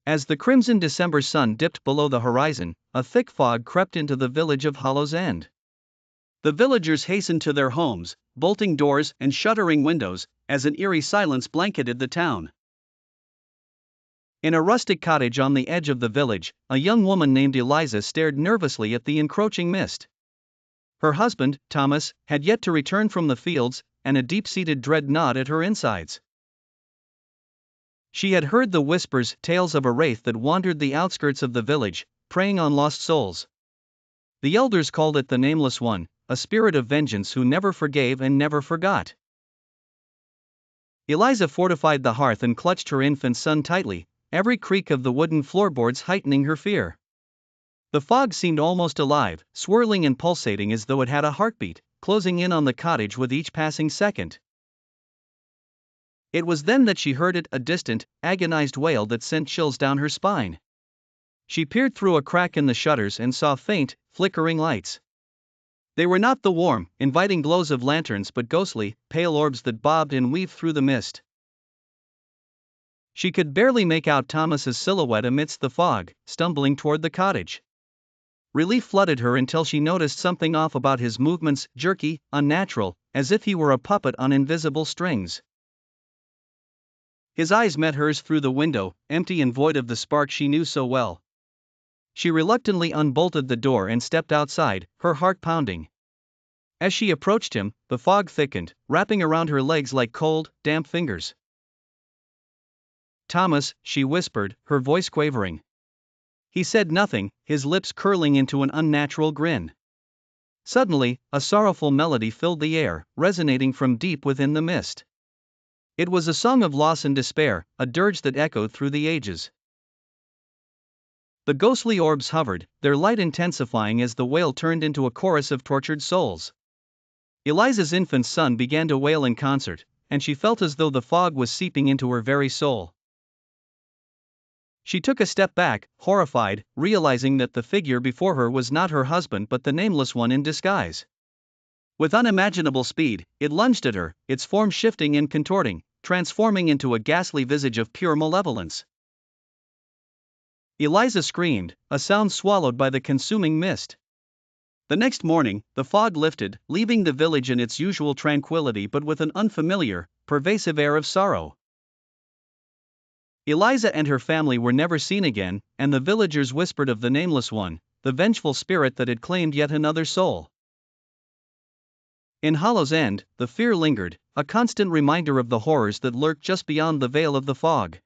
As the crimson December sun dipped below the horizon, a thick fog crept into the village of Hollow's End. The villagers hastened to their homes, bolting doors and shuttering windows, as an eerie silence blanketed the town. In a rustic cottage on the edge of the village, a young woman named Eliza stared nervously at the encroaching mist. Her husband, Thomas, had yet to return from the fields, and a deep-seated dread gnawed at her insides. She had heard the whispers, tales of a wraith that wandered the outskirts of the village, preying on lost souls. The elders called it the Nameless One, a spirit of vengeance who never forgave and never forgot. Eliza fortified the hearth and clutched her infant son tightly, every creak of the wooden floorboards heightening her fear. The fog seemed almost alive, swirling and pulsating as though it had a heartbeat, closing in on the cottage with each passing second. It was then that she heard it, a distant, agonized wail that sent chills down her spine. She peered through a crack in the shutters and saw faint, flickering lights. They were not the warm, inviting glows of lanterns but ghostly, pale orbs that bobbed and weaved through the mist. She could barely make out Thomas's silhouette amidst the fog, stumbling toward the cottage. Relief flooded her until she noticed something off about his movements, jerky, unnatural, as if he were a puppet on invisible strings. His eyes met hers through the window, empty and void of the spark she knew so well. She reluctantly unbolted the door and stepped outside, her heart pounding. As she approached him, the fog thickened, wrapping around her legs like cold, damp fingers. "Thomas," she whispered, her voice quavering. He said nothing, his lips curling into an unnatural grin. Suddenly, a sorrowful melody filled the air, resonating from deep within the mist. It was a song of loss and despair, a dirge that echoed through the ages. The ghostly orbs hovered, their light intensifying as the wail turned into a chorus of tortured souls. Eliza's infant son began to wail in concert, and she felt as though the fog was seeping into her very soul. She took a step back, horrified, realizing that the figure before her was not her husband but the Nameless One in disguise. With unimaginable speed, it lunged at her, its form shifting and contorting, transforming into a ghastly visage of pure malevolence. Eliza screamed, a sound swallowed by the consuming mist. The next morning, the fog lifted, leaving the village in its usual tranquility but with an unfamiliar, pervasive air of sorrow. Eliza and her family were never seen again, and the villagers whispered of the Nameless One, the vengeful spirit that had claimed yet another soul. In Hollow's End, the fear lingered, a constant reminder of the horrors that lurked just beyond the veil of the fog.